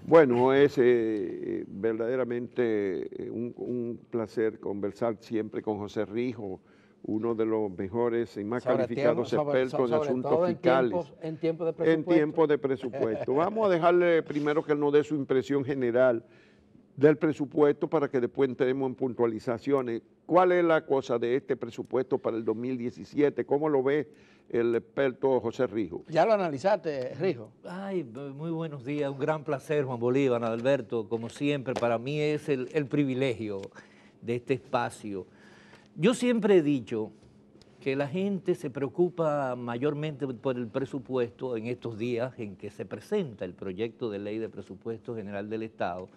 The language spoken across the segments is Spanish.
Bueno, es verdaderamente un placer conversar siempre con José Rijo, uno de los mejores y más calificados expertos de sobre asuntos todo fiscales en tiempos de en presupuesto. tiempos de presupuesto. Vamos a dejarle primero que él nos dé su impresión general del presupuesto para que después entremos en puntualizaciones. ¿Cuál es la cosa de este presupuesto para el 2017? ¿Cómo lo ve el experto José Rijo? ¿Ya lo analizaste, Rijo? Ay, muy buenos días, un gran placer, Juan Bolívar, Adalberto, como siempre, para mí es el privilegio de este espacio. Yo siempre he dicho que la gente se preocupa mayormente por el presupuesto en estos días en que se presenta el proyecto de ley de presupuesto general del Estado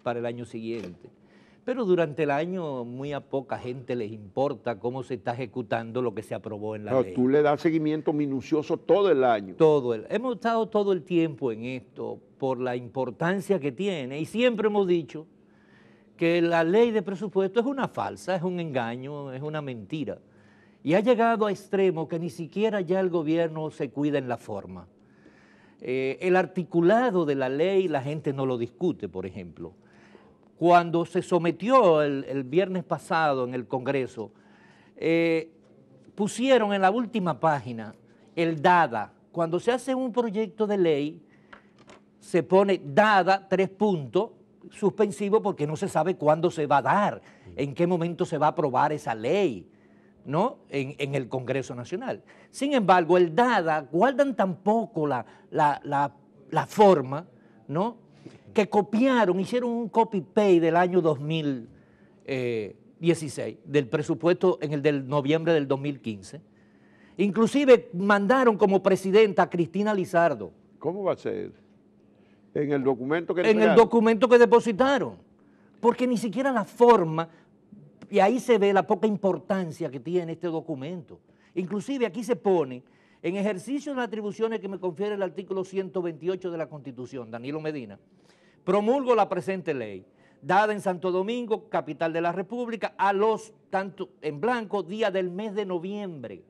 para el año siguiente. Pero durante el año muy a poca gente les importa cómo se está ejecutando lo que se aprobó en la ley. Tú le das seguimiento minucioso todo el año. Hemos estado todo el tiempo en esto por la importancia que tiene y siempre hemos dicho que la ley de presupuesto es una falsa, es un engaño, es una mentira. Y ha llegado a extremos que ni siquiera ya el gobierno se cuida en la forma. El articulado de la ley la gente no lo discute, por ejemplo. Cuando se sometió el viernes pasado en el Congreso, pusieron en la última página el dada. Cuando se hace un proyecto de ley, se pone dada, 3 puntos, suspensivo porque no se sabe cuándo se va a dar, en qué momento se va a aprobar esa ley, ¿no? En el Congreso Nacional. Sin embargo, el dada guardan tampoco la forma, ¿no? Que copiaron, hicieron un copy-paste del año 2016, del presupuesto en el del noviembre del 2015. Inclusive mandaron como presidenta a Cristina Lizardo. ¿Cómo va a ser? En el documento que entregaron. En el documento que depositaron. Porque ni siquiera la forma, y ahí se ve la poca importancia que tiene este documento. Inclusive aquí se pone, en ejercicio de las atribuciones que me confiere el artículo 128 de la Constitución, Danilo Medina, promulgo la presente ley, dada en Santo Domingo, capital de la República, a los, tanto en blanco, día del mes de noviembre.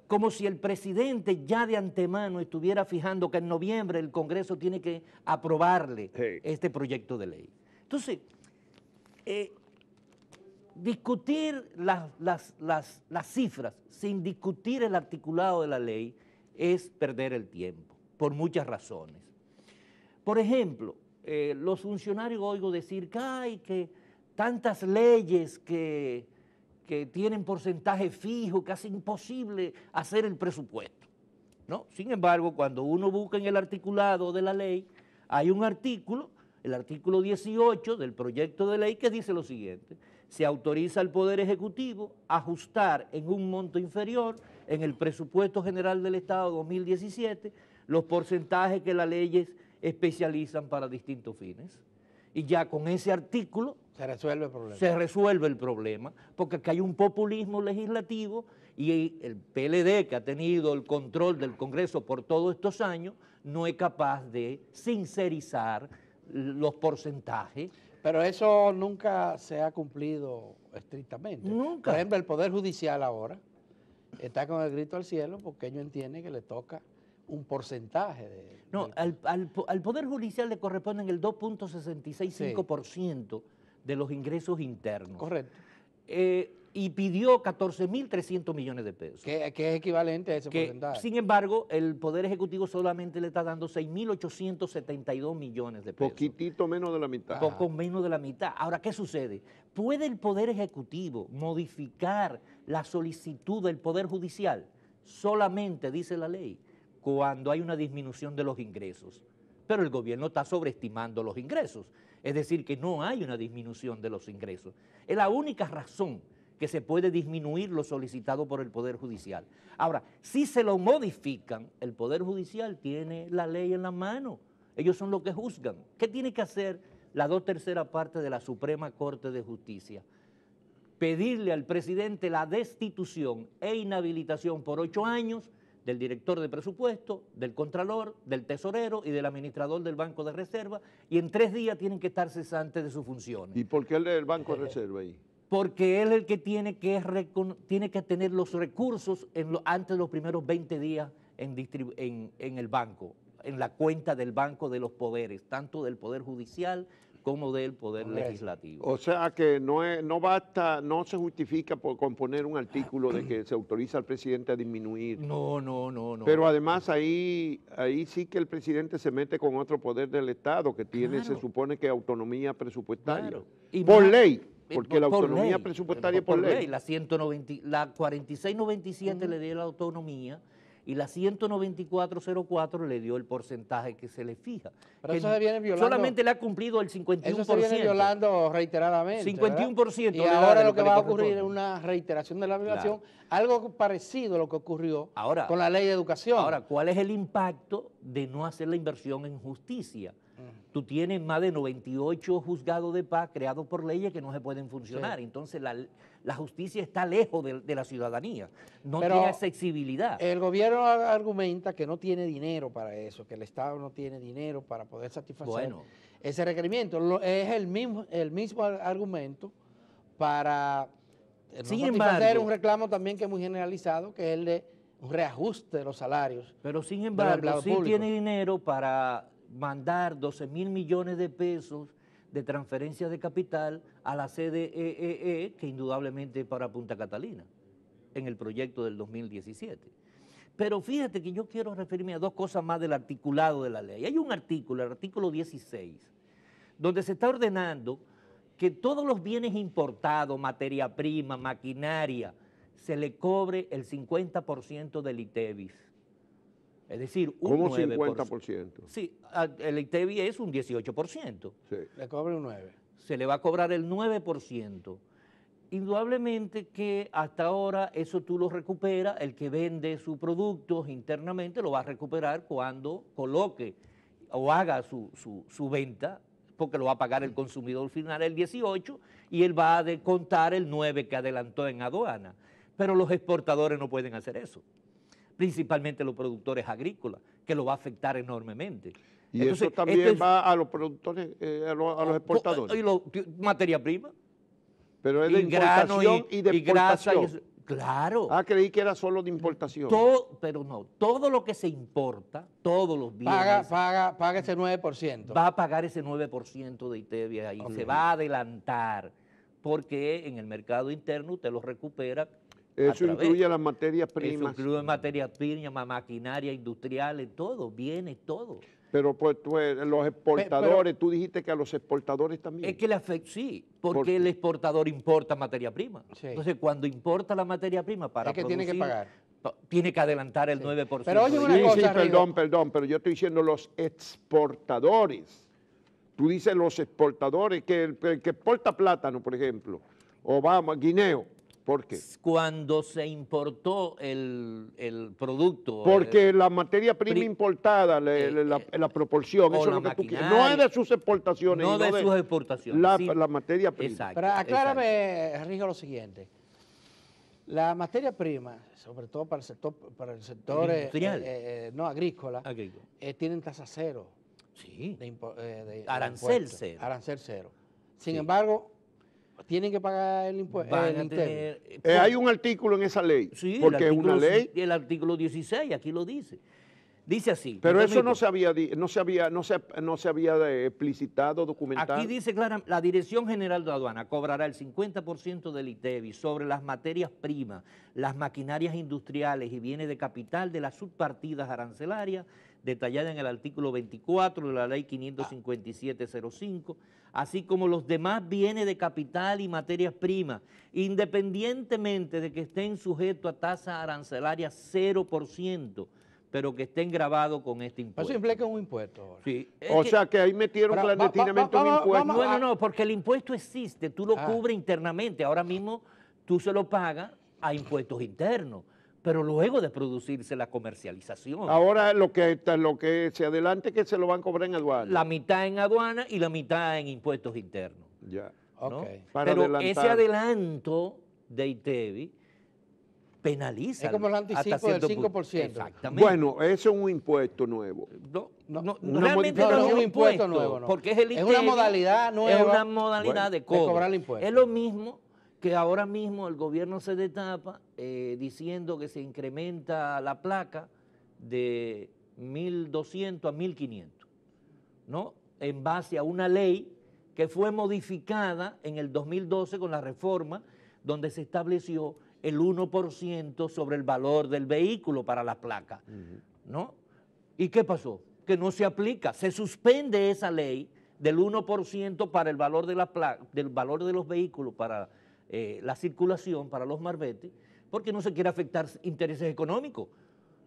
Como si el presidente ya de antemano estuviera fijando que en noviembre el Congreso tiene que aprobarle este proyecto de ley. Entonces, discutir las cifras sin discutir el articulado de la ley es perder el tiempo, por muchas razones. Por ejemplo, los funcionarios oigo decir que hay tantas leyes que tienen porcentaje fijo, casi imposible hacer el presupuesto, ¿no? Sin embargo, cuando uno busca en el articulado de la ley, hay un artículo, el artículo 18 del proyecto de ley, que dice lo siguiente: se autoriza al Poder Ejecutivo a ajustar en un monto inferior en el presupuesto general del Estado 2017 los porcentajes que las leyes especializan para distintos fines. Y ya con ese artículo se resuelve el problema. Se resuelve el problema, porque aquí hay un populismo legislativo y el PLD, que ha tenido el control del Congreso por todos estos años, no es capaz de sincerizar los porcentajes. Pero eso nunca se ha cumplido estrictamente. Nunca. Por ejemplo, el Poder Judicial ahora está con el grito al cielo porque ellos entienden que le toca un porcentaje de... No, al Poder Judicial le corresponden el 2.665% de los ingresos internos. Correcto. Y pidió 14.300 millones de pesos. Que es equivalente a ese porcentaje. Sin embargo, el Poder Ejecutivo solamente le está dando 6.872 millones de pesos. Poquitito menos de la mitad. Poco menos de la mitad. Ahora, ¿qué sucede? ¿Puede el Poder Ejecutivo modificar la solicitud del Poder Judicial? Solamente, dice la ley, cuando hay una disminución de los ingresos. Pero el gobierno está sobreestimando los ingresos. Es decir, que no hay una disminución de los ingresos. Es la única razón que se puede disminuir lo solicitado por el Poder Judicial. Ahora, si se lo modifican, el Poder Judicial tiene la ley en la mano. Ellos son los que juzgan. ¿Qué tiene que hacer la 2/3 partes de la Suprema Corte de Justicia? Pedirle al presidente la destitución e inhabilitación por 8 años del director de presupuesto, del contralor, del tesorero y del administrador del Banco de Reserva, y en 3 días tienen que estar cesantes de sus funciones. ¿Y por qué el del Banco de Reserva ahí? Porque él es el que tiene que tener los recursos antes de los primeros 20 días en el banco. en la cuenta del Banco de los Poderes, tanto del Poder Judicial como del Poder Legislativo. O sea que no basta, no se justifica con poner un artículo de que se autoriza al presidente a disminuir. No, no, no, no. Pero además ahí sí que el presidente se mete con otro poder del Estado que tiene, Claro. se supone que autonomía presupuestaria. Claro. Y Por más- ley, porque la por autonomía ley, presupuestaria es por ley. La 4697 le dio la autonomía y la 19404 le dio el porcentaje que se le fija. Pero que eso se viene violando. solamente le ha cumplido el 51%. Eso se viene violando reiteradamente. 51% ¿verdad? Y le da ahora de lo que le va a corresponde. ocurrir es una reiteración de la violación, Claro. algo parecido a lo que ocurrió Ahora- con la ley de educación. Ahora, ¿cuál es el impacto de no hacer la inversión en justicia? Tú tienes más de 98 juzgados de paz creados por leyes que no se pueden funcionar. Sí. Entonces, la justicia está lejos de la ciudadanía. No Pero tiene accesibilidad. El gobierno argumenta que no tiene dinero para eso, que el Estado no tiene dinero para poder satisfacer Bueno. ese requerimiento. Es el mismo argumento para no Sin satisfacer embargo- un reclamo también que es muy generalizado, que es el de un reajuste de los salarios. Pero sin los embargo, empleados sí públicos. tiene dinero para mandar 12.000 millones de pesos de transferencia de capital a la CDEE, que indudablemente es para Punta Catalina, en el proyecto del 2017. Pero fíjate que yo quiero referirme a dos cosas más del articulado de la ley. Hay un artículo, el artículo 16, donde se está ordenando que todos los bienes importados, materia prima, maquinaria, se le cobre el 50% del ITEVIS. Es decir, un ¿Cómo 9%. 50%? Sí, el ITEVIS es un 18%. Sí. Le cobre un 9. Se le va a cobrar el 9%. Indudablemente que hasta ahora eso tú lo recuperas, el que vende sus productos internamente lo va a recuperar cuando coloque o haga su venta, porque lo va a pagar el consumidor final el 18 y él va a descontar el 9 que adelantó en aduana. Pero los exportadores no pueden hacer eso, principalmente los productores agrícolas, que lo va a afectar enormemente. Y Entonces, eso también esto es- va a los productores, a los exportadores. materia prima. Pero es de Y grano importación y de grasa. exportación. Claro. Ah, creí que era solo de importación. Pero no, todo lo que se importa, todos los bienes, Paga ese 9%. va a pagar ese 9% de ITEVIS ahí, se va a adelantar, porque en el mercado interno usted lo recupera. Eso a través. incluye las materias Eso primas. incluye materias primas, maquinaria industriales, todo, bienes, todo. Pero pues los exportadores, tú dijiste que a los exportadores también. Es que le afecta, sí, ¿Por porque qué? el exportador importa materia prima. Sí. Entonces, cuando importa la materia prima para Es que tiene que producir, pagar. tiene que adelantar el 9%. Pero oye de una Sí, ITEVIS. cosa, sí, Rigo. perdón, pero yo estoy diciendo los exportadores. Tú dices los exportadores, que el que exporta plátano, por ejemplo, o vamos, guineo. ¿Por qué? Cuando se importó el producto. Porque la materia prima pri- importada, la proporción, o eso es la lo que tú quieres. maquinaria. No es de sus exportaciones, no sino de sus exportaciones. la, sí. la materia prima. Exacto. Pero aclárame, Rigo, lo siguiente. La materia prima, sobre todo para el sector Industrial. no agrícola, Agrícola. Tienen tasa cero. Sí. De Arancel impuestos. cero. Arancel cero. Sin Sí. embargo, tienen que pagar el impuesto. Van a tener, Hay un artículo en esa ley, sí, porque es una ley, El artículo 16, aquí lo dice. Dice así. pero me eso permito. no se había explicitado, documentado. Aquí dice claramente, la Dirección General de Aduana cobrará el 50% del ITEVIS sobre las materias primas, las maquinarias industriales y bienes de capital de las subpartidas arancelarias detalladas en el artículo 24 de la Ley 55705, así como los demás bienes de capital y materias primas, independientemente de que estén sujetos a tasa arancelaria 0%, pero que estén grabados con este impuesto. Eso implica un impuesto ahora. Sí, es O que- sea que ahí metieron Pero, clandestinamente un vamos- impuesto. vamos- no, porque el impuesto existe, tú lo Ah. cubres internamente, ahora mismo tú se lo pagas a impuestos internos, pero luego de producirse la comercialización, Ahora lo que se adelante es que se lo van a cobrar en aduana. la mitad en aduana y la mitad en impuestos internos. Ya. ¿no? Ok. Para Pero adelantar. ese adelanto de ITEVIS penaliza. Es como el hasta anticipo del cierto 5%. Exactamente. Bueno, eso es un impuesto nuevo. No, una realmente modificación. no es un un impuesto impuesto nuevo, no. porque es el Es una ITEVIS, modalidad nueva Es una modalidad de cobro. cobrar el impuesto. Es lo mismo que ahora mismo el gobierno se destapa diciendo que se incrementa la placa de 1.200 a 1.500, ¿no? En base a una ley que fue modificada en el 2012 con la reforma, donde se estableció el 1% sobre el valor del vehículo para las placas, ¿no? ¿Y qué pasó? Que no se aplica, se suspende esa ley del 1% para el valor de del valor de los vehículos para la circulación, para los marbetes, porque no se quiere afectar intereses económicos.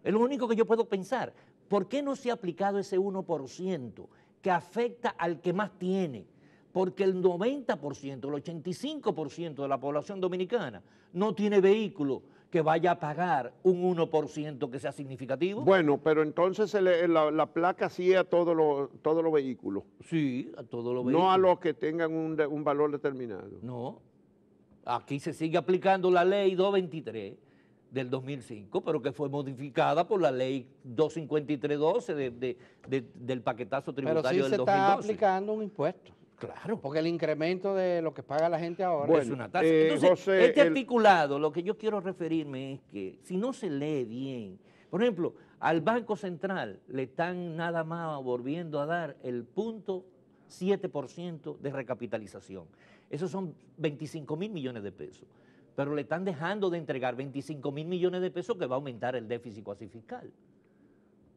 Es lo único que yo puedo pensar. ¿Por qué no se ha aplicado ese 1% que afecta al que más tiene? Porque el 90%, el 85% de la población dominicana no tiene vehículo que vaya a pagar un 1% que sea significativo. Bueno, pero entonces la placa sí a todos los vehículos. Sí, a todos los vehículos. No a los que tengan un valor determinado. No, aquí se sigue aplicando la ley 223 del 2005, pero que fue modificada por la ley 25312 del paquetazo Pero tributario sí del se está 2012. aplicando un impuesto. Claro. Porque el incremento de lo que paga la gente ahora Bueno, es una tasa. Entonces, José, este articulado, lo que yo quiero referirme es que si no se lee bien, por ejemplo, al Banco Central le están nada más volviendo a dar el 0.7% de recapitalización. Esos son 25.000 millones de pesos. Pero le están dejando de entregar 25.000 millones de pesos que va a aumentar el déficit cuasi fiscal.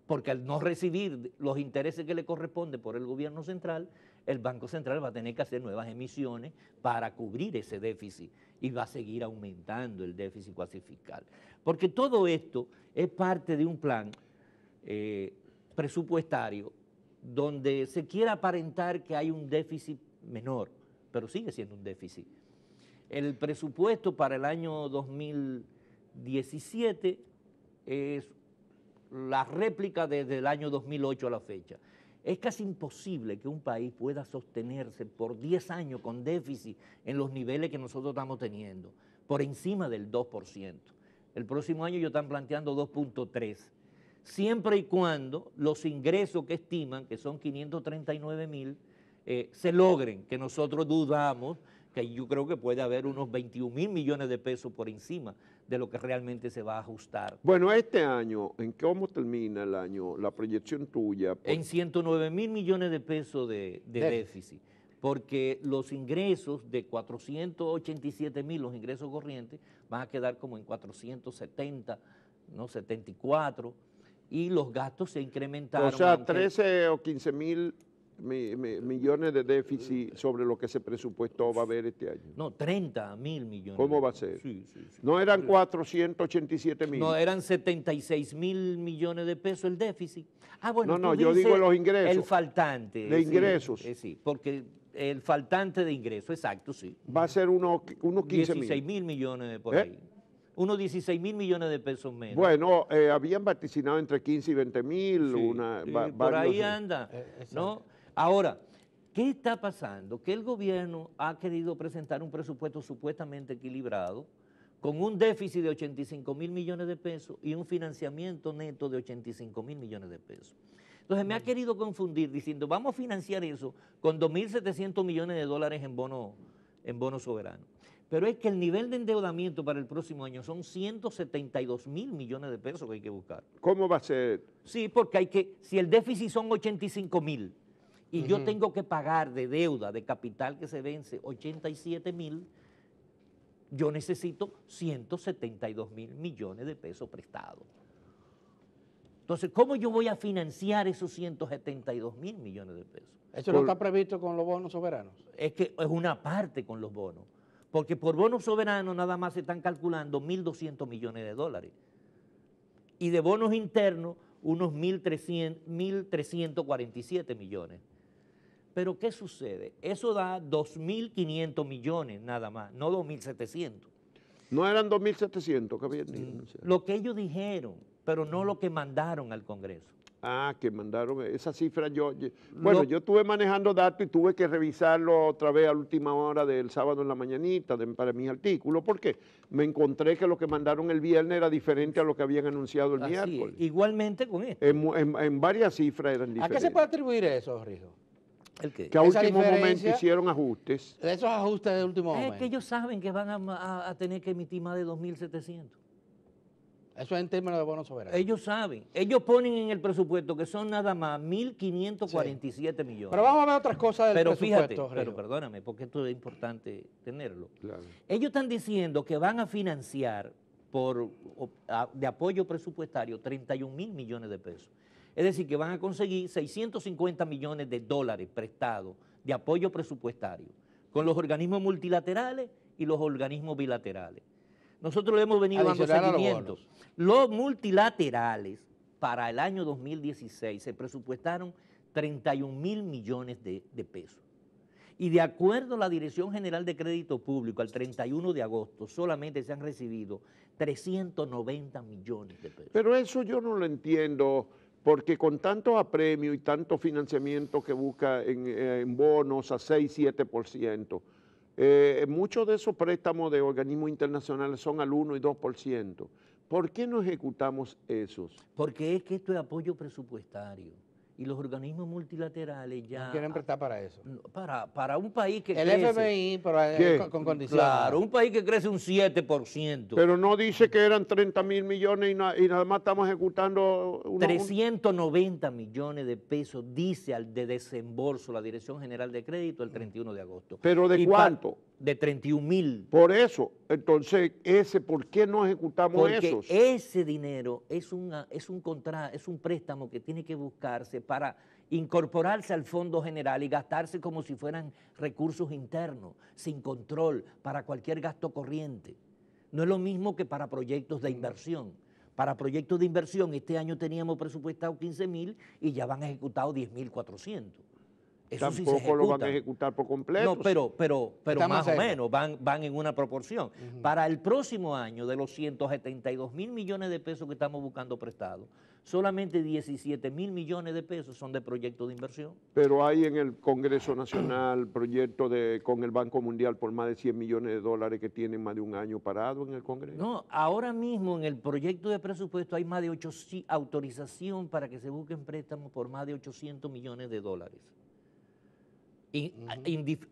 Porque al no recibir los intereses que le corresponden por el gobierno central, el Banco Central va a tener que hacer nuevas emisiones para cubrir ese déficit y va a seguir aumentando el déficit cuasi fiscal. Porque todo esto es parte de un plan presupuestario donde se quiere aparentar que hay un déficit menor, pero sigue siendo un déficit. El presupuesto para el año 2017 es la réplica desde el año 2008 a la fecha. Es casi imposible que un país pueda sostenerse por 10 años con déficit en los niveles que nosotros estamos teniendo, por encima del 2%. El próximo año ellos están planteando 2.3%, siempre y cuando los ingresos que estiman, que son 539.000, se logren, que nosotros dudamos, que yo creo que puede haber unos 21.000 millones de pesos por encima de lo que realmente se va a ajustar. Bueno, este año, ¿en cómo termina el año? La proyección tuya. En 109.000 millones de pesos de déficit, porque los ingresos de 487.000, los ingresos corrientes, van a quedar como en 470, ¿no? 74, y los gastos se incrementaron. O sea, 13 o 15.000 millones de déficit sobre lo que se presupuestó va a haber este año. No, 30.000 millones. ¿Cómo va a ser? Sí. No eran 487.000. No, eran 76.000 millones de pesos el déficit. Ah, bueno, No, tú yo dices digo los ingresos. el faltante. De ingresos. Sí, porque el faltante de ingresos, exacto, sí. Va a ser unos 15.000. 16.000 millones por ahí. Unos 16.000 millones de pesos menos. Bueno, habían vaticinado entre 15 y 20.000. Sí, por ahí anda, ¿no? Ahora, ¿qué está pasando? Que el gobierno ha querido presentar un presupuesto supuestamente equilibrado, con un déficit de 85.000 millones de pesos y un financiamiento neto de 85.000 millones de pesos. Entonces me ha querido confundir diciendo, vamos a financiar eso con 2.700 millones de dólares en bono soberano. Pero es que el nivel de endeudamiento para el próximo año son 172.000 millones de pesos que hay que buscar. ¿Cómo va a ser? Sí, porque si el déficit son 85.000 y yo tengo que pagar de deuda, de capital que se vence 87.000, yo necesito 172.000 millones de pesos prestados. Entonces, ¿cómo yo voy a financiar esos 172.000 millones de pesos? ¿Eso no está previsto con los bonos soberanos? Es que es una parte con los bonos, porque por bonos soberanos nada más se están calculando 1.200 millones de dólares y de bonos internos unos 1.347 millones. Pero ¿qué sucede? Eso da 2.500 millones nada más, no 2.700. No eran 2.700 que habían dicho. Lo que ellos dijeron, pero no lo que mandaron al Congreso. Ah, que mandaron esa cifra. Yo estuve manejando datos y tuve que revisarlo otra vez a la última hora del sábado en la mañanita para mis artículos, porque me encontré que lo que mandaron el viernes era diferente a lo que habían anunciado el miércoles. Igualmente con esto. En varias cifras eran diferentes. ¿A qué se puede atribuir eso, Rijo? ¿El qué? Que a Esa último momento diferencia hicieron ajustes. De esos ajustes de último momento. Es que ellos saben que van a tener que emitir más de 2.700. Eso es en términos de bonos soberanos. Ellos saben, ellos ponen en el presupuesto que son nada más 1.547 millones. Pero vamos a ver otras cosas del Pero presupuesto, fíjate, pero Rigo. perdóname, porque esto es importante tenerlo. Claro. Ellos están diciendo que van a financiar de apoyo presupuestario 31.000 millones de pesos. Es decir, que van a conseguir 650 millones de dólares prestados de apoyo presupuestario con los organismos multilaterales y los organismos bilaterales. Nosotros le hemos venido dando Adicional a los seguimiento. bonos. Los multilaterales para el año 2016 se presupuestaron 31.000 millones de pesos. Y de acuerdo a la Dirección General de Crédito Público, al 31 de agosto solamente se han recibido 390 millones de pesos. Pero eso yo no lo entiendo, porque con tanto apremio y tanto financiamiento que busca en bonos a 6-7%, muchos de esos préstamos de organismos internacionales son al 1 y 2%. ¿Por qué no ejecutamos esos? Porque es que esto es apoyo presupuestario y los organismos multilaterales ya... No quieren prestar para eso. Para un país que El crece... FMI, pero ¿Qué? con condiciones. Claro, un país que crece un 7%. Pero no dice que eran 30.000 millones y nada más estamos ejecutando... 390 millones de pesos dice de desembolso la Dirección General de Crédito el 31 de agosto. ¿Pero de Y cuánto? De 31.000. Por eso, entonces, ¿por qué no ejecutamos Porque esos? ese dinero es un préstamo que tiene que buscarse para incorporarse al Fondo General y gastarse como si fueran recursos internos, sin control, para cualquier gasto corriente. No es lo mismo que para proyectos de inversión. Para proyectos de inversión, este año teníamos presupuestado 15.000 y ya van ejecutados 10.400. Eso sí se Tampoco lo van a ejecuta. ejecutar por completo. No, pero Está más más o cerca. menos van en una proporción. Para el próximo año, de los 172.000 millones de pesos que estamos buscando prestados, solamente 17.000 millones de pesos son de proyectos de inversión. Pero hay en el Congreso Nacional proyectos con el Banco Mundial por más de 100 millones de dólares que tienen más de un año parado en el Congreso. No, ahora mismo en el proyecto de presupuesto hay más de autorización para que se busquen préstamos por más de 800 millones de dólares.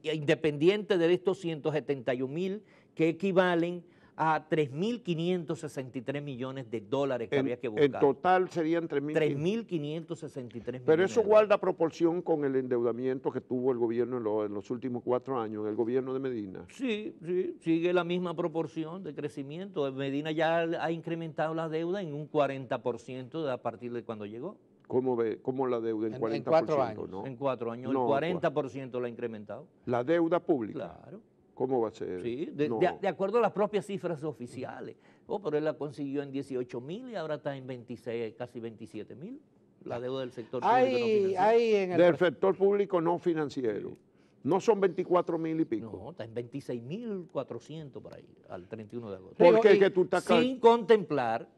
Independiente de estos 171.000 que equivalen a 3.563 millones de dólares que habría que buscar. En total serían 3.563 millones. Pero eso de guarda dólares. proporción con el endeudamiento que tuvo el gobierno en los últimos 4 años, el gobierno de Medina. Sí, sigue la misma proporción de crecimiento. Medina ya ha incrementado la deuda en un 40% a partir de cuando llegó. ¿Cómo la deuda en 40%? En 4 años. ¿no? En 4 años, No, el 40% la ha incrementado. La deuda pública. Claro. ¿Cómo va a ser? Sí, No. de acuerdo a las propias cifras oficiales. Pero él la consiguió en 18.000 y ahora está en 26, casi 27.000. La deuda del sector público no financiero. Hay en el Del sector público no financiero. Sí. No son 24.000 y pico. No, está en 26.400 por ahí, al 31 de agosto. ¿Por qué Rigo, que tú estás Sin contemplar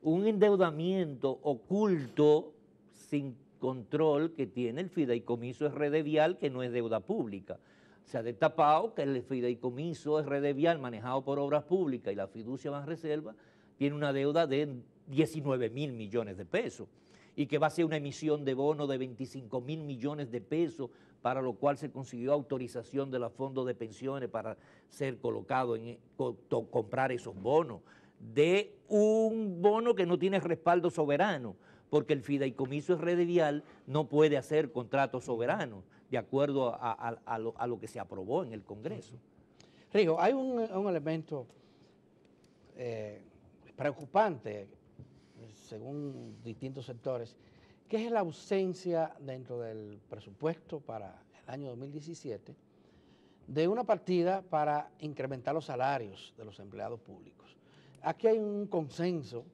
un endeudamiento oculto, sin control, que tiene el fideicomiso Vial, que no es deuda pública. Se ha destapado que el fideicomiso Vial, manejado por Obras Públicas, y la fiducia Banreserva tiene una deuda de 19.000 millones de pesos y que va a ser una emisión de bonos de 25.000 millones de pesos, para lo cual se consiguió autorización de los fondos de pensiones para ser colocado comprar esos bonos, de un bono que no tiene respaldo soberano, porque el fideicomiso Vial no puede hacer contratos soberanos, de acuerdo a lo que se aprobó en el Congreso. Rigo, hay un elemento preocupante, según distintos sectores, que es la ausencia dentro del presupuesto para el año 2017 de una partida para incrementar los salarios de los empleados públicos. Aquí hay un consenso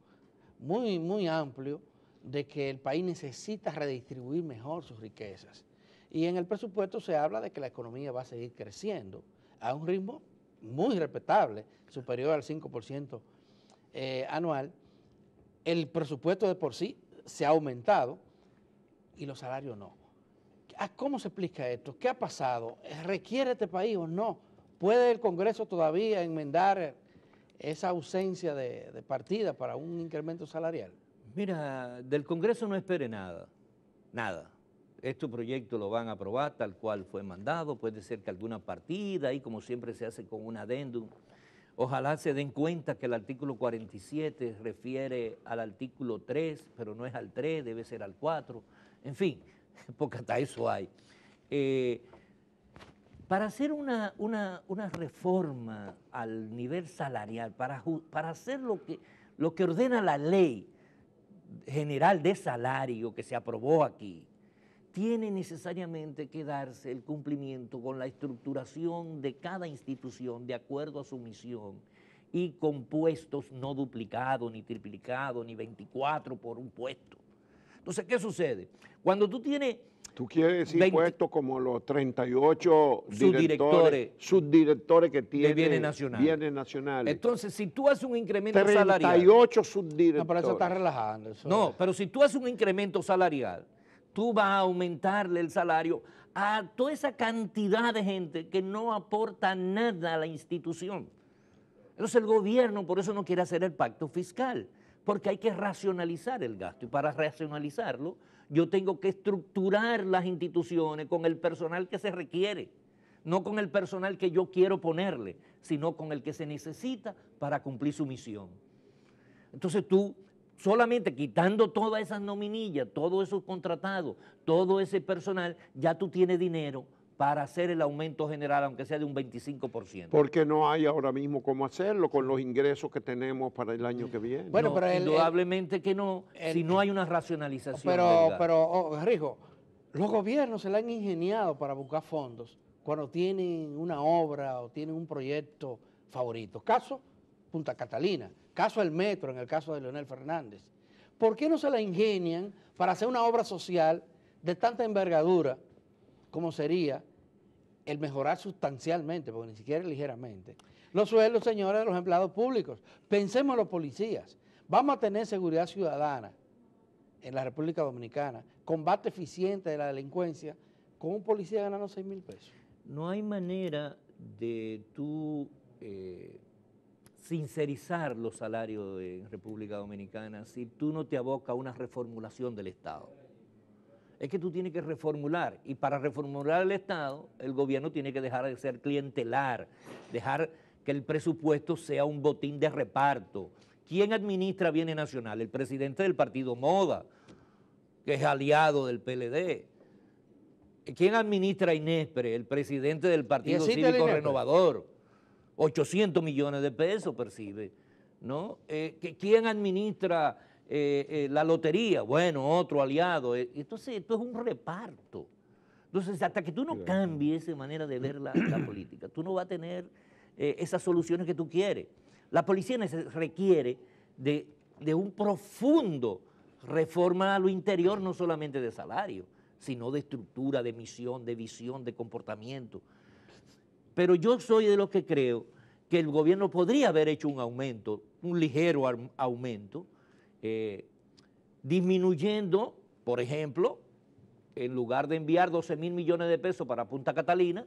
muy, muy amplio de que el país necesita redistribuir mejor sus riquezas. Y en el presupuesto se habla de que la economía va a seguir creciendo a un ritmo muy respetable, superior al 5% anual. El presupuesto de por sí se ha aumentado y los salarios no. ¿Cómo se explica esto? ¿Qué ha pasado? ¿Requiere este país o no? ¿Puede el Congreso todavía enmendar esa ausencia de partida para un incremento salarial? Mira, del Congreso no espere nada, nada. Estos proyectos lo van a aprobar tal cual fue mandado, puede ser que alguna partida, y como siempre se hace con un adendum Ojalá se den cuenta que el artículo 47 refiere al artículo 3, pero no es al 3, debe ser al 4. En fin, porque hasta eso hay. Para hacer una reforma al nivel salarial, para hacer lo que ordena la ley general de salario que se aprobó aquí, tiene necesariamente que darse el cumplimiento con la estructuración de cada institución de acuerdo a su misión y con puestos no duplicados, ni triplicados, ni 24 por un puesto. Entonces, ¿qué sucede? Cuando tú tienes... Tú quieres decir puestos como los 38 subdirectores que tiene de bienes nacionales. Entonces, si tú haces un incremento salarial... 38 subdirectores. No, pero eso está relajando. Pero si tú haces un incremento salarial, tú vas a aumentarle el salario a toda esa cantidad de gente que no aporta nada a la institución. Entonces el gobierno por eso no quiere hacer el pacto fiscal, porque hay que racionalizar el gasto. Y para racionalizarlo, yo tengo que estructurar las instituciones con el personal que se requiere, no con el personal que yo quiero ponerle, sino con el que se necesita para cumplir su misión. Entonces tú, solamente quitando todas esas nominillas, todos esos contratados, todo ese personal, ya tú tienes dinero para hacer el aumento general, aunque sea de un 25%. Porque no hay ahora mismo cómo hacerlo con los ingresos que tenemos para el año que viene. Bueno, no, pero indudablemente que no, si no hay una racionalización. Pero Rijo, los gobiernos se la han ingeniado para buscar fondos cuando tienen una obra o tienen un proyecto favorito. Caso Punta Catalina, caso el metro en el caso de Leonel Fernández. ¿Por qué no se la ingenian para hacer una obra social de tanta envergadura como sería el mejorar sustancialmente, porque ni siquiera ligeramente, los sueldos, señores, de los empleados públicos? Pensemos en los policías. Vamos a tener seguridad ciudadana en la República Dominicana, combate eficiente de la delincuencia, con un policía ganando 6,000 pesos. No hay manera de tú sincerizar los salarios en República Dominicana si tú no te abocas a una reformulación del Estado. Es que tú tienes que reformular, y para reformular el Estado, el gobierno tiene que dejar de ser clientelar, dejar que el presupuesto sea un botín de reparto. ¿Quién administra bienes nacionales? El presidente del partido Moda, que es aliado del PLD. ¿Quién administra Inespre? El presidente del Partido Cívico Renovador. 800 millones de pesos percibe, ¿no? ¿Quién administra la lotería? Bueno, otro aliado. Entonces, esto es un reparto. Entonces, hasta que tú no cambies esa manera de ver la política, tú no vas a tener esas soluciones que tú quieres. La policía requiere de un profundo reforma a lo interior, no solamente de salario, sino de estructura, de misión, de visión, de comportamiento. Pero yo soy de los que creo que el gobierno podría haber hecho un aumento, un ligero aumento, disminuyendo, por ejemplo, en lugar de enviar 12,000 millones de pesos para Punta Catalina,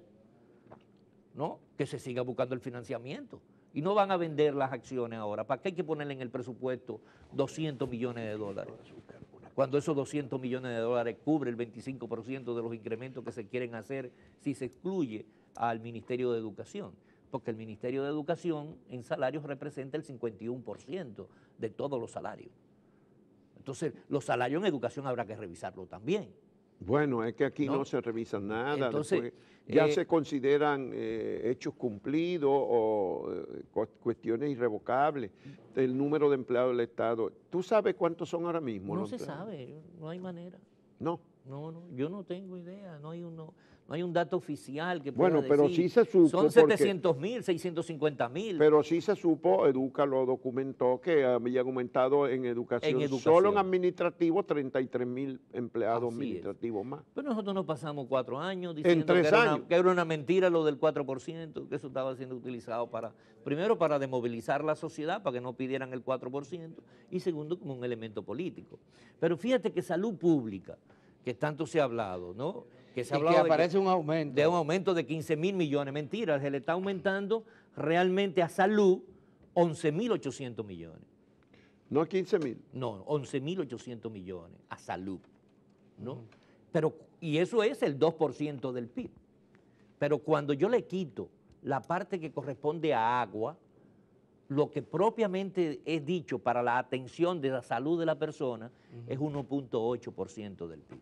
¿no?, que se siga buscando el financiamiento. Y no van a vender las acciones ahora. ¿Para qué hay que ponerle en el presupuesto 200 millones de dólares? Cuando esos 200 millones de dólares cubre el 25% de los incrementos que se quieren hacer si se excluye al Ministerio de Educación, porque el Ministerio de Educación en salarios representa el 51% de todos los salarios. Entonces, los salarios en educación habrá que revisarlo también. Bueno, es que aquí no se revisa nada. Entonces, ya se consideran hechos cumplidos o cuestiones irrevocables del número de empleados del Estado. ¿Tú sabes cuántos son ahora mismo? No se sabe, no hay manera. No. No, yo no tengo idea, no hay un dato oficial que pueda decir. Pero sí se supo. Son 700,000, 650,000. Pero sí se supo, Educa lo documentó, que habían aumentado en educación. Solo en administrativo 33,000 empleados administrativos más. Pero nosotros nos pasamos 4 años diciendo que era una mentira lo del 4%, que eso estaba siendo utilizado primero para desmovilizar la sociedad, para que no pidieran el 4%, y segundo como un elemento político. Pero fíjate que salud pública, que tanto se ha hablado, ¿no? Que se ha hablado que aparece un aumento. De un aumento de 15,000 millones. Mentira, se le está aumentando realmente a salud 11,800 millones. ¿No a 15,000? No, 11,800 millones a salud, ¿no? Pero, y eso es el 2% del PIB. Pero cuando yo le quito la parte que corresponde a agua, lo que propiamente es dicho para la atención de la salud de la persona es 1.8% del PIB.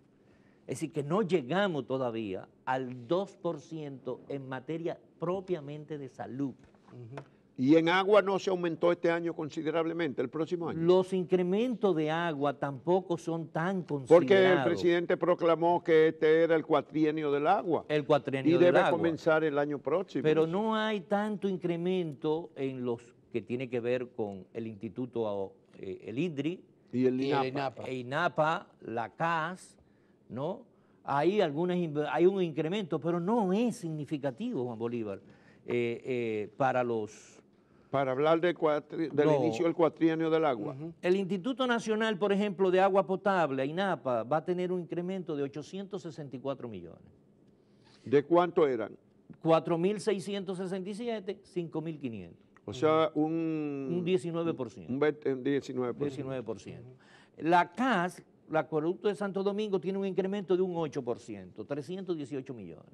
Es decir, que no llegamos todavía al 2% en materia propiamente de salud. Y en agua no se aumentó este año considerablemente, el próximo año. Los incrementos de agua tampoco son tan considerados. Porque el presidente proclamó que este era el cuatrienio del agua. El cuatrienio y del debe agua. comenzar el año próximo. Pero no hay tanto incremento en los que tiene que ver con el Instituto, el IDRI, Y el Y el INAPA. INAPA. INAPA, la CAS, ¿no? Hay un incremento, pero no es significativo, Juan Bolívar, para los... Para hablar del No. inicio del cuatrienio del agua. El Instituto Nacional, por ejemplo, de Agua Potable, INAPA, va a tener un incremento de 864 millones. ¿De cuánto eran? 4.667, 5.500. O sea, Un 19%. un 19%. 19%. La CAS, el acueducto de Santo Domingo, tiene un incremento de un 8%, 318 millones.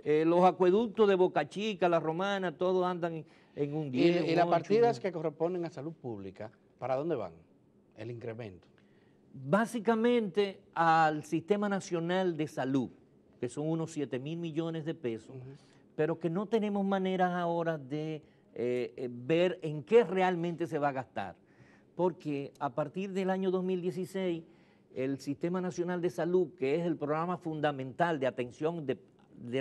Los acueductos de Boca Chica, La Romana, todos andan en un 10. Y las un 8, partidas que corresponden a salud pública, ¿para dónde van? El incremento. Básicamente al Sistema Nacional de Salud, que son unos 7.000 millones de pesos, pero que no tenemos maneras ahora de ver en qué realmente se va a gastar. Porque a partir del año 2016, el Sistema Nacional de Salud, que es el programa fundamental de atención de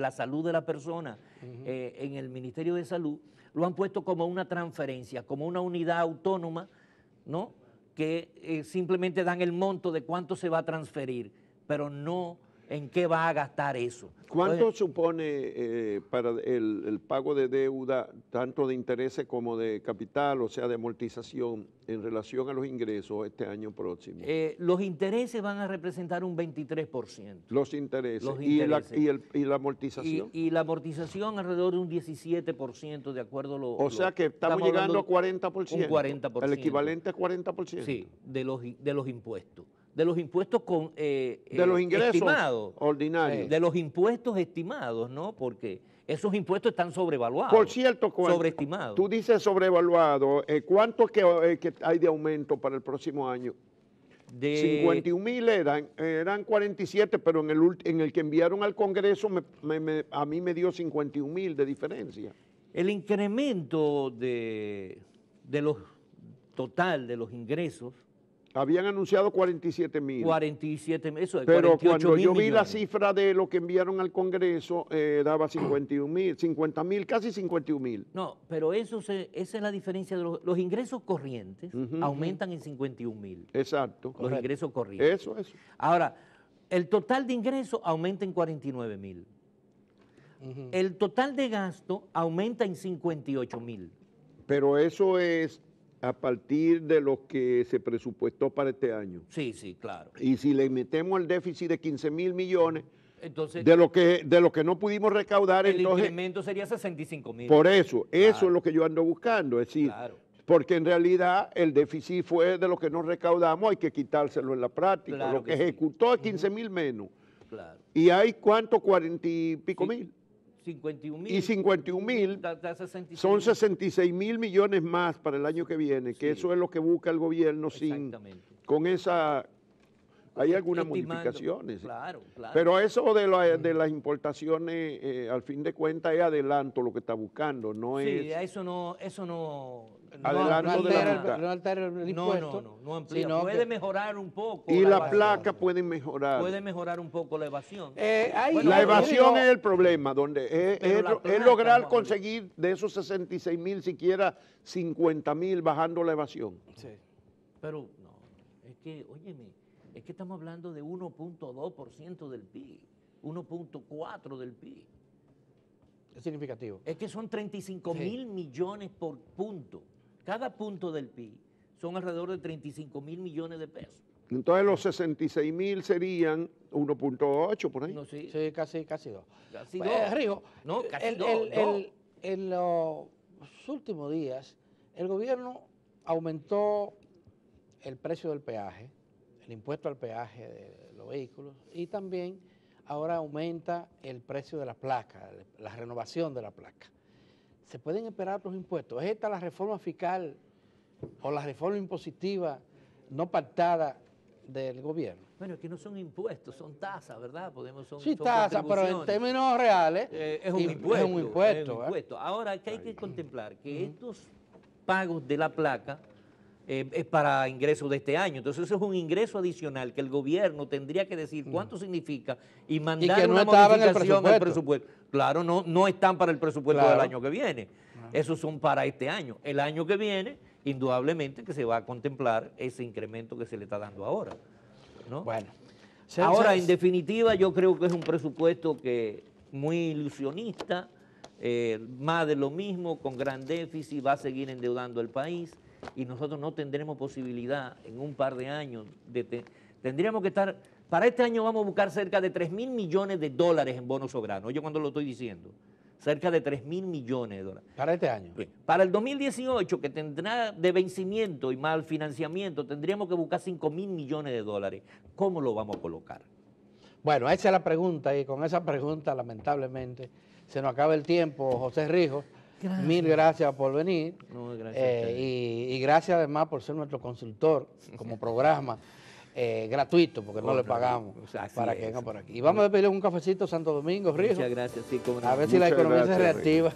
la salud de la persona en el Ministerio de Salud, lo han puesto como una transferencia, como una unidad autónoma, ¿no? Que simplemente dan el monto de cuánto se va a transferir, pero no en qué va a gastar eso. ¿Cuánto Entonces, supone para el pago de deuda, tanto de intereses como de capital, o sea, de amortización, en relación a los ingresos este año próximo? los intereses van a representar un 23%. Los intereses. Los ¿Y intereses. la amortización? Y la amortización alrededor de un 17%, de acuerdo a lo... O sea que estamos llegando a 40%. Un 40%. El equivalente a 40%. Sí, de los impuestos. De los impuestos De los ingresos estimados. ordinarios. De los impuestos estimados, ¿no? Porque esos impuestos están sobrevaluados. Por cierto, sobreestimados. Tú dices sobrevaluado. ¿Cuánto que hay de aumento para el próximo año? 51.000 eran 47, pero en el que enviaron al Congreso a mí me dio 51.000 de diferencia. El incremento de los total de los ingresos, Habían anunciado 47.000. 47, eso es Pero 48 cuando yo vi millones. la cifra de lo que enviaron al Congreso, daba 51.000, 50.000, casi 51.000. No, pero esa es la diferencia de los ingresos corrientes, aumentan en 51.000. Exacto. Los ingresos corrientes. Eso. Ahora, el total de ingresos aumenta en 49.000. El total de gasto aumenta en 58.000. Pero eso es a partir de lo que se presupuestó para este año. Sí, sí, claro. Y si le metemos el déficit de 15.000 millones, Entonces, de lo que no pudimos recaudar, el entonces, incremento sería 65.000. por eso es Claro. lo que yo ando buscando, es decir, Claro. porque en realidad el déficit fue de lo que no recaudamos, hay que quitárselo en la práctica, Claro lo que que sí. ejecutó es 15.000 menos. Claro. Y hay cuánto, 40 y pico Sí. mil. 51.000. Y 51.000 da 66.000. son 66.000 millones más para el año que viene, que Sí. eso es lo que busca el gobierno Exactamente. con esa... Hay algunas Estimando. modificaciones. Claro, claro. Pero eso de las importaciones, al fin de cuentas, es adelanto lo que está buscando, no sí, es... eso no Adelanto de la mitad. No altera el impuesto. no amplía. sino Puede que- mejorar un poco. Y la evasión. placa pueden mejorar. Puede mejorar un poco la evasión. Bueno, La yo evasión digo- es el problema, donde Pero la es placa, lograr Juan conseguir de esos 66.000 siquiera 50.000 bajando la evasión. Sí. Pero no, es que, óyeme, es que estamos hablando de 1.2% del PIB, 1.4% del PIB. Es significativo. Es que son 35.000 millones por punto. Cada punto del PIB son alrededor de 35.000 millones de pesos. Entonces los 66.000 serían 1.8 por ahí. No, sí, Sí, casi dos. casi Pues, dos. Rigo, No, casi el- dos, el- dos. el- en los últimos días, el gobierno aumentó el precio del peaje, el impuesto al peaje de los vehículos, y también ahora aumenta el precio de la placa, la renovación de la placa. ¿se pueden esperar otros impuestos? ¿Es esta la reforma fiscal o la reforma impositiva no pactada del gobierno? Bueno, que no son impuestos, son tasas, ¿verdad? Sí, son tasas, pero en contribuciones. términos reales Es un impuesto. es un impuesto. Es un ¿eh? impuesto. Ahora, que hay que contemplar que estos pagos de la placa es para ingresos de este año. Entonces, eso es un ingreso adicional que el gobierno tendría que decir cuánto significa y mandar que no una estaba en el modificación al presupuesto. Claro, no están para el presupuesto Claro. del año que viene. Esos son para este año. El año que viene, indudablemente que se va a contemplar ese incremento que se le está dando ahora, ¿no? Bueno. Ahora, en definitiva, yo creo que es un presupuesto que muy ilusionista, más de lo mismo, con gran déficit, va a seguir endeudando el país y nosotros no tendremos posibilidad en un par de años, tendríamos que estar, para este año vamos a buscar cerca de 3.000 millones de dólares en bonos soberanos, oye cuando lo estoy diciendo, cerca de 3.000 millones de dólares. Para este año. Para el 2018, que tendrá de vencimiento y más financiamiento, tendríamos que buscar 5.000 millones de dólares. ¿Cómo lo vamos a colocar? Bueno, Esa es la pregunta y con esa pregunta, lamentablemente, se nos acaba el tiempo. José Rijo, mil gracias por venir. No, gracias a ustedes. Y gracias además por ser nuestro consultor como programa gratuito, porque no le pagamos Así para que es. venga por aquí. Y vamos a pedirle un cafecito Santo Domingo, Rijo. Muchas gracias. Sí, cómo no. A ver si la Muchas economía se gracias, reactiva.